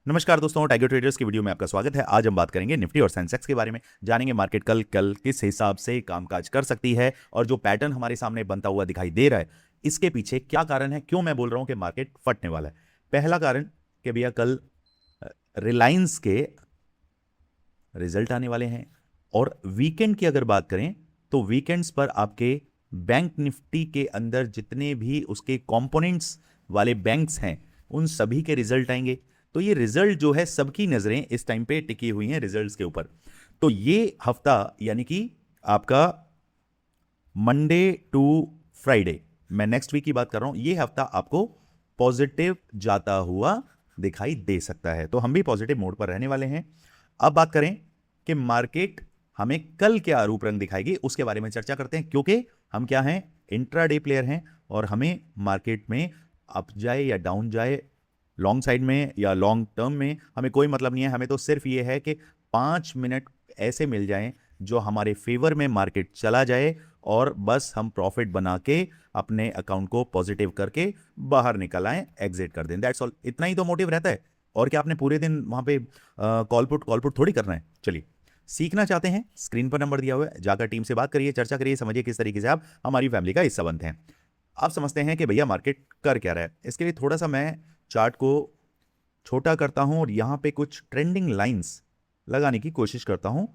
नमस्कार दोस्तों, tiger traders की वीडियो में आपका स्वागत है। आज हम बात करेंगे निफ्टी और सेंसेक्स के बारे में। जानेंगे मार्केट कल कल किस हिसाब से कामकाज कर सकती है और जो पैटर्न हमारे सामने बनता हुआ दिखाई दे रहा है इसके पीछे क्या कारण है, क्यों मैं बोल रहा हूं कि मार्केट फटने वाला है। पहला कारण कि भैया कल रिलायंस के रिजल्ट आने वाले हैं और वीकेंड की अगर बात करें तो वीकेंड्स पर आपके बैंक निफ्टी के अंदर जितने भी उसके कंपोनेंट्स वाले बैंक्स हैं उन सभी के रिजल्ट आएंगे। तो ये रिजल्ट जो है, सबकी नजरें इस टाइम पे टिकी हुई हैं रिजल्ट्स के ऊपर। तो ये हफ्ता यानी कि आपका मंडे टू फ्राइडे, मैं नेक्स्ट वीक की बात कर रहा हूं, ये हफ्ता आपको पॉजिटिव जाता हुआ दिखाई दे सकता है। तो हम भी पॉजिटिव मोड पर रहने वाले हैं। अब बात करें कि मार्केट हमें कल क्या रूप रंग दिखाएगी, उसके बारे में चर्चा करते हैं। क्योंकि हम क्या हैं, इंट्राडे प्लेयर हैं और हमें मार्केट में अप जाए या डाउन जाए, लॉन्ग साइड में या लॉन्ग टर्म में, हमें कोई मतलब नहीं है। हमें तो सिर्फ ये है कि 5 मिनट ऐसे मिल जाएं जो हमारे फेवर में मार्केट चला जाए और बस हम प्रॉफिट बना के अपने अकाउंट को पॉजिटिव करके बाहर निकल आए, एग्जिट कर दें। That's all. इतना ही तो मोटिव रहता है। और क्या आपने पूरे दिन वहां पे कॉल पुट थोड़ी करना है। चलिए, सीखना चाहते हैं, स्क्रीन पर नंबर दिया हुआ है, जाकर टीम से बात करिए, चर्चा करिए, समझिए किस तरीके से आप हमारी फैमिली का हिस्सा बनते हैं। आप समझते हैं कि भैया मार्केट कर क्या रहा है। इसके लिए थोड़ा सा मैं चार्ट को छोटा करता हूं और यहां पे कुछ ट्रेंडिंग लाइंस लगाने की कोशिश करता हूं।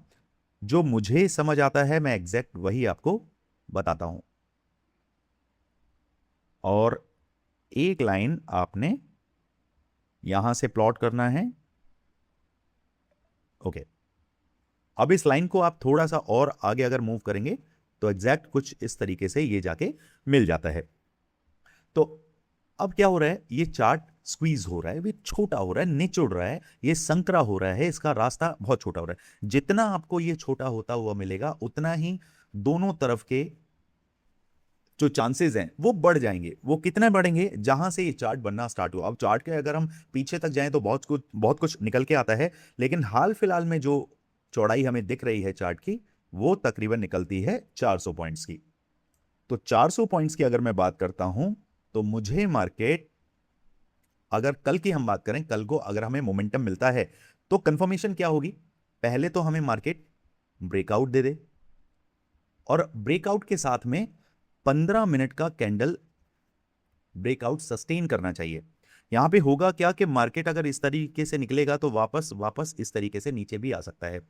जो मुझे समझ आता है मैं एग्जैक्ट वही आपको बताता हूं। और एक लाइन आपने यहां से प्लॉट करना है। ओके, अब इस लाइन को आप थोड़ा सा और आगे अगर मूव करेंगे तो एग्जैक्ट कुछ इस तरीके से ये जाके मिल जाता है। तो अब क्या हो रहा है, ये चार्ट स्क्वीज हो रहा है, ये छोटा हो रहा है, निचुड़ रहा है, ये संकरा हो रहा है, इसका रास्ता बहुत छोटा हो रहा है। जितना आपको ये छोटा होता हुआ मिलेगा उतना ही दोनों तरफ के जो चांसेस हैं वो बढ़ जाएंगे। वो कितने बढ़ेंगे, जहां से ये चार्ट बनना स्टार्ट हुआ। अब चार्ट के अगर हम पीछे तक जाएं तो बहुत कुछ निकल के आता है, लेकिन हाल फिलहाल में जो चौड़ाई हमें दिख रही है चार्ट की, वो तकरीबन निकलती है 400 पॉइंट्स की। तो 400 पॉइंट्स की अगर मैं बात करता हूं तो मुझे मार्केट, अगर कल की हम बात करें, कल को अगर हमें मोमेंटम मिलता है तो कंफर्मेशन क्या होगी। पहले तो हमें मार्केट ब्रेकआउट दे दे और ब्रेकआउट के साथ में 15 मिनट का कैंडल ब्रेकआउट सस्टेन करना चाहिए। यहां पे होगा क्या कि मार्केट अगर इस तरीके से निकलेगा तो वापस वापस इस तरीके से नीचे भी आ सकता है,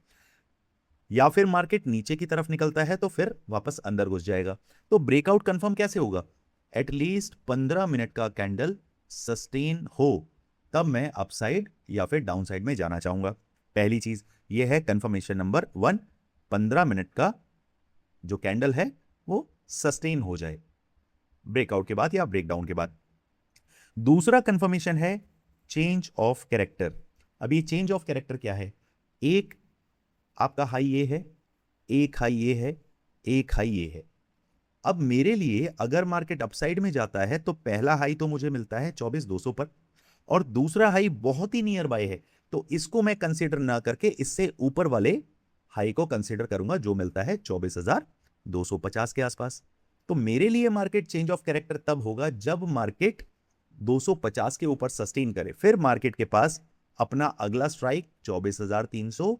या फिर मार्केट नीचे की तरफ निकलता है तो फिर वापस अंदर घुस जाएगा। तो ब्रेकआउट कंफर्म कैसे होगा, एटलीस्ट 15 मिनट का कैंडल सस्टेन हो, तब मैं अपसाइड या फिर डाउन साइड में जाना चाहूंगा। पहली चीज ये है कंफर्मेशन नंबर 1, 15 मिनट का जो कैंडल है वो सस्टेन हो जाए ब्रेकआउट के बाद या ब्रेकडाउन के बाद। दूसरा कंफर्मेशन है चेंज ऑफ कैरेक्टर। अब ये चेंज ऑफ कैरेक्टर क्या है, एक आपका हाई ये है, एक हाई ये है, एक हाई ये है। अब मेरे लिए अगर मार्केट अपसाइड में जाता है तो पहला हाई तो मुझे मिलता है 24,200 पर और दूसरा हाई बहुत ही नियर बाय है, तो इसको मैं कंसीडर ना करके इससे ऊपर वाले हाई को कंसीडर करूंगा जो मिलता है 24,250 के आसपास। तो मेरे लिए मार्केट चेंज ऑफ कैरेक्टर तब होगा जब मार्केट 250 के ऊपर सस्टेन करे, फिर मार्केट के पास अपना अगला स्ट्राइक 24,300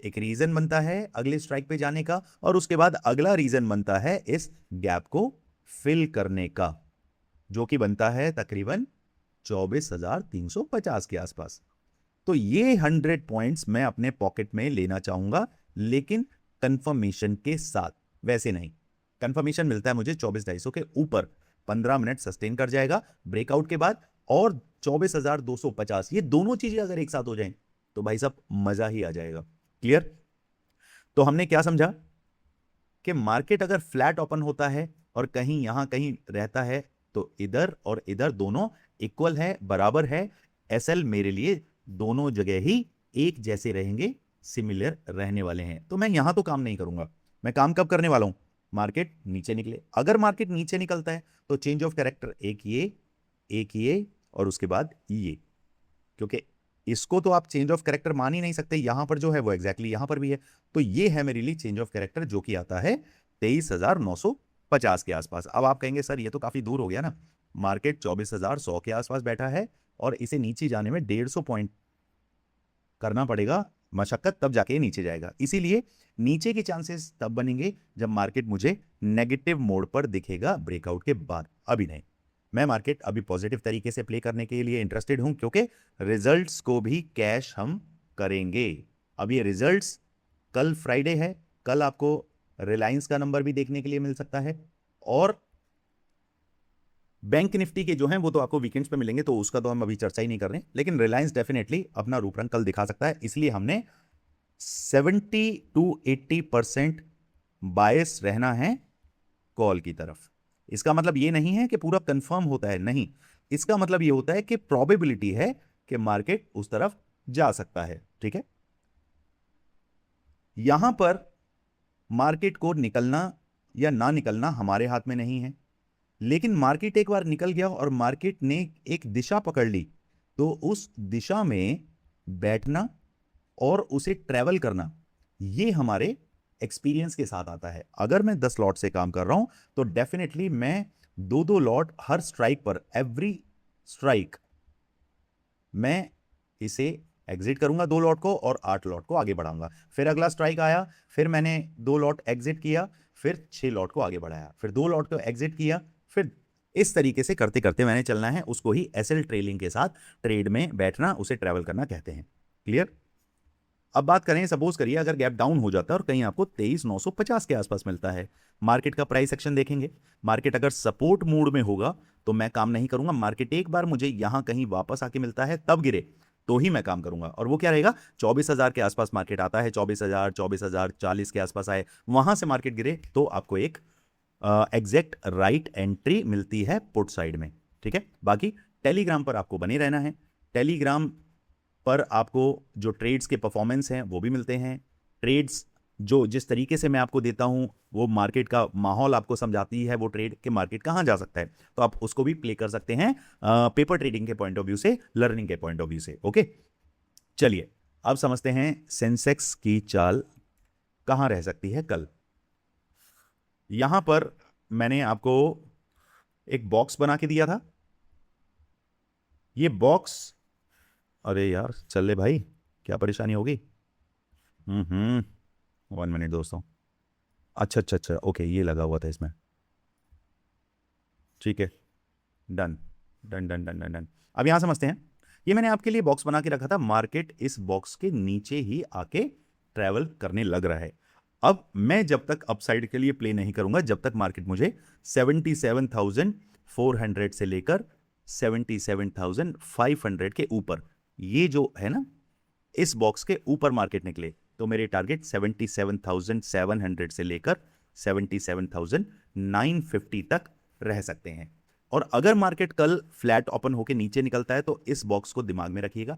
एक रीजन बनता है अगले स्ट्राइक पे जाने का, और उसके बाद अगला रीजन बनता है इस गैप को फिल करने का, जो कि बनता है तकरीबन 24,350 के आसपास। तो ये 100 पॉइंट्स मैं अपने पॉकेट में लेना चाहूंगा, लेकिन कंफर्मेशन के साथ। वैसे नहीं, कंफर्मेशन मिलता है मुझे 24,250 के ऊपर, 15 मिनट सस्टेन कर जाएगा ब्रेकआउट के बाद, और 24,250, ये दोनों चीजें अगर एक साथ हो जाएं तो भाई साहब मजा ही आ जाएगा। क्लियर। तो हमने क्या समझा कि मार्केट अगर फ्लैट ओपन होता है और कहीं यहां कहीं रहता है तो इधर और इधर दोनों इक्वल है, बराबर है। एसएल मेरे लिए दोनों जगह ही एक जैसे रहेंगे, सिमिलर रहने वाले हैं। तो मैं यहां तो काम नहीं करूंगा। मैं काम कब करने वाला हूं, मार्केट नीचे निकले। अगर मार्केट नीचे निकलता है तो चेंज ऑफ कैरेक्टर एक ये और उसके बाद ये, क्योंकि इसको तो आप चेंज ऑफ कैरेक्टर मान ही नहीं सकते। यहां पर जो है वो एग्जैक्टली यहां पर भी है। तो ये है मेरे लिए चेंज ऑफ कैरेक्टर, जो कि आता है 23,950 के आसपास। अब आप कहेंगे सर ये तो काफी दूर हो गया ना, मार्केट 24,100 के आसपास बैठा है और इसे नीचे जाने में 150 पॉइंट करना पड़ेगा मशक्कत, तब जाके नीचे जाएगा। इसीलिए नीचे के चांसेस तब बनेंगे जब मार्केट मुझे नेगेटिव मोड पर दिखेगा ब्रेकआउट के बाद, अभी नहीं। मैं मार्केट अभी पॉजिटिव तरीके से प्ले करने के लिए इंटरेस्टेड हूं, क्योंकि रिजल्ट्स को भी कैश हम करेंगे। अब ये रिजल्ट्स कल फ्राइडे है, कल आपको रिलायंस का नंबर भी देखने के लिए मिल सकता है, और बैंक निफ्टी के जो हैं वो तो आपको वीकेंड्स पे मिलेंगे, तो उसका तो हम अभी चर्चा ही नहीं कर रहे हैं। लेकिन रिलायंस डेफिनेटली अपना रूप रंग कल दिखा सकता है, इसलिए हमने 70 to 80% बायस रहना है कॉल की तरफ। इसका मतलब ये नहीं है कि पूरा कंफर्म होता है, नहीं, इसका मतलब ये होता है कि प्रोबेबिलिटी है कि मार्केट उस तरफ जा सकता है। ठीक है, यहां पर मार्केट को निकलना या ना निकलना हमारे हाथ में नहीं है, लेकिन मार्केट एक बार निकल गया और मार्केट ने एक दिशा पकड़ ली, तो उस दिशा में बैठना और उसे ट्रेवल करना, ये हमारे एक्सपीरियंस के साथ आता है। अगर मैं 10 लॉट से काम कर रहा हूं तो डेफिनेटली मैं 2-2 लॉट हर स्ट्राइक पर, एवरी स्ट्राइक मैं इसे एग्जिट करूंगा 2 लॉट को, और 8 लॉट को आगे बढ़ाऊंगा। फिर अगला स्ट्राइक आया, फिर मैंने 2 लॉट एग्जिट किया, फिर 6 लॉट को आगे बढ़ाया, फिर 2 लॉट को एग्जिट किया, फिर इस तरीके से करते करते मैंने चलना है। उसको ही एसएल ट्रेलिंग के साथ ट्रेड में बैठना, उसे ट्रेवल करना कहते हैं। क्लियर? अब बात करें, सपोज करिए अगर गैप डाउन हो जाता है और कहीं आपको 23,950 के आसपास मिलता है, मार्केट का प्राइस एक्शन देखेंगे। मार्केट अगर सपोर्ट मूड में होगा तो मैं काम नहीं करूंगा। मार्केट एक बार मुझे यहां कहीं वापस आके मिलता है तब गिरे तो ही मैं काम करूंगा, और वो क्या रहेगा, 24,000 के आसपास मार्केट आता है, 24,000, 24,040 के आसपास आए, वहां से मार्केट गिरे तो आपको एक एग्जैक्ट राइट एंट्री मिलती है पुट साइड में। ठीक है, बाकी टेलीग्राम पर आपको बने रहना है। टेलीग्राम पर आपको जो ट्रेड्स के परफॉर्मेंस हैं वो भी मिलते हैं। ट्रेड्स जो जिस तरीके से मैं आपको देता हूं वो मार्केट का माहौल आपको समझाती है, वो ट्रेड के मार्केट कहां जा सकता है, तो आप उसको भी प्ले कर सकते हैं पेपर ट्रेडिंग के पॉइंट ऑफ व्यू से, लर्निंग के पॉइंट ऑफ व्यू से। ओके, चलिए अब समझते हैं सेंसेक्स की चाल कहां रह सकती है कल। यहां पर मैंने आपको एक बॉक्स बना के दिया था। ये बॉक्स, अरे यार चल ले भाई, क्या परेशानी होगी? 1 मिनट दोस्तों। अच्छा अच्छा अच्छा, ओके, ये लगा हुआ था इसमें। ठीक है, done done done done done done. अब यहां समझते हैं, ये मैंने आपके लिए बॉक्स बना के रखा था, मार्केट इस बॉक्स के नीचे ही आके ट्रेवल करने लग रहा है। अब मैं जब तक अपसाइड के लिए प्ले नहीं करूंगा जब तक मार्केट मुझे 77,400 से लेकर 77,500 के ऊपर, ये जो है ना, इस बॉक्स के ऊपर मार्केट निकले तो मेरे टारगेट 77,700 से लेकर 77,950 तक रह सकते हैं। और अगर मार्केट कल फ्लैट ओपन होकर नीचे निकलता है तो इस बॉक्स को दिमाग में रखिएगा।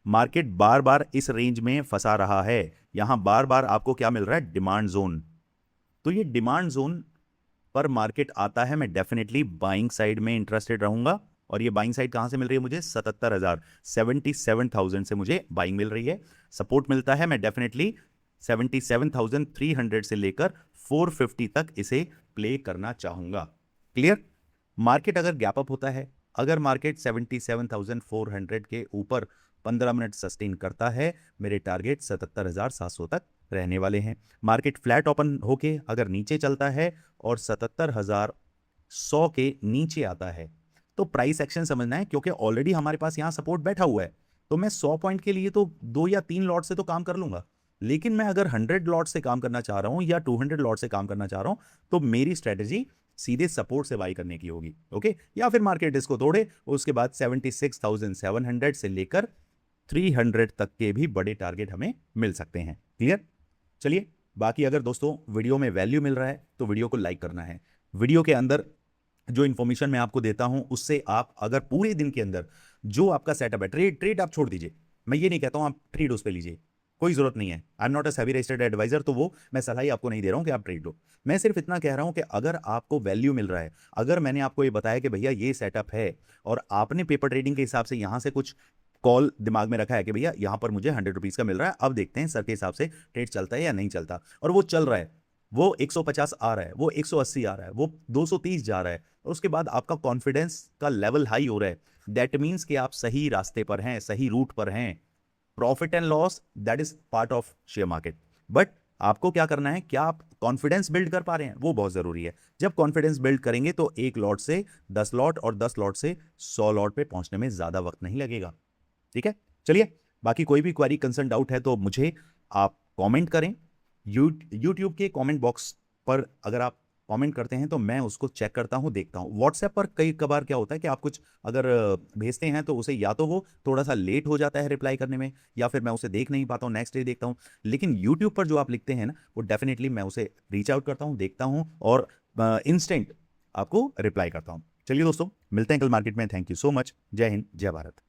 मार्केट बार बार इस रेंज में फंसा रहा है, यहां बार बार आपको क्या मिल रहा है, डिमांड जोन। तो ये डिमांड जोन पर मार्केट आता है, मैं डेफिनेटली बाइंग साइड में इंटरेस्टेड रहूंगा। और ये बाइंग साइड कहां से मिल रही है मुझे, 77,000, 77,000 से मुझे बाइंग मिल रही है। सपोर्ट मिलता है, मैं डेफिनेटली 77,300 से लेकर 450 तक इसे प्ले करना चाहूंगा। क्लियर? मार्केट अगर गैप अप होता है, अगर मार्केट 77,400 के ऊपर 15 मिनट सस्टेन करता है, मेरे टारगेट 77,700 तक रहने वाले हैं। मार्केट फ्लैट ओपन होके अगर नीचे चलता है और 77,100 के नीचे आता है तो प्राइस एक्शन समझना है, क्योंकि ऑलरेडी हमारे पास यहां सपोर्ट बैठा हुआ है। तो मैं 100 पॉइंट के लिए तो 2 या 3 लॉट से तो काम कर लूंगा, लेकिन मैं अगर 100 लॉट से काम करना चाह रहा हूं या 200 लॉट से काम करना चाह रहा हूं तो मेरी स्ट्रेटेजी सीधे सपोर्ट से बाई करने की होगी। ओके, या फिर मार्केट इसको तोड़े, उसके बाद 76,700 से लेकर 300 तक के भी बड़े टारगेट हमें मिल सकते हैं। क्लियर? चलिए, बाकी अगर दोस्तों वीडियो में वैल्यू मिल रहा है तो वीडियो को लाइक करना है। वीडियो के अंदर जो इन्फॉर्मेशन मैं आपको देता हूं उससे आप अगर पूरे दिन के अंदर जो आपका सेटअप है, ट्रेड आप छोड़ दीजिए, मैं ये नहीं कहता हूं आप ट्रेड उस पर लीजिए, कोई जरूरत नहीं है। I am not a SEBI registered advisor, तो वो मैं सलाह ही आपको नहीं दे रहा हूं कि आप ट्रेड लो। मैं सिर्फ इतना कह रहा हूं कि अगर आपको वैल्यू मिल रहा है, अगर मैंने आपको ये बताया कि भैया ये सेटअप है और आपने पेपर ट्रेडिंग के हिसाब से यहां से कुछ कॉल दिमाग में रखा है कि भैया यहां पर मुझे 100 रुपीज का मिल रहा है, अब देखते हैं सर के हिसाब से ट्रेड चलता है या नहीं चलता, और वो चल रहा है, वो 150 आ रहा है, वो 180 आ रहा है, वो 230 जा रहा है, और उसके बाद आपका कॉन्फिडेंस का लेवल हाई हो रहा है, दैट मीन्स कि आप सही रास्ते पर हैं, सही रूट पर हैं। Profit and loss that is part of share market, but आपको क्या करना है, क्या आप कॉन्फिडेंस बिल्ड कर पा रहे हैं, वो बहुत जरूरी है। जब कॉन्फिडेंस बिल्ड करेंगे तो 1 लॉट से 10 लॉट और 10 लॉट से 100 लॉट पे पहुंचने में ज्यादा वक्त नहीं लगेगा। ठीक है, चलिए, बाकी कोई भी क्वेरी, कंसर्न, डाउट है तो मुझे आप कमेंट करें। यूट्यूब के कमेंट बॉक्स पर अगर आप कमेंट करते हैं तो मैं उसको चेक करता हूं, देखता हूं। व्हाट्सएप पर कई कबार क्या होता है कि आप कुछ अगर भेजते हैं तो उसे या तो वो थोड़ा सा लेट हो जाता है रिप्लाई करने में, या फिर मैं उसे देख नहीं पाता हूं, नेक्स्ट डे देखता हूं। लेकिन यूट्यूब पर जो आप लिखते हैं ना, वो डेफिनेटली मैं उसे रीच आउट करता हूं, देखता हूं और इंस्टेंट आपको रिप्लाई करता हूं। चलिए दोस्तों, मिलते हैं कल मार्केट में। Thank you so much. जय हिंद, जय भारत।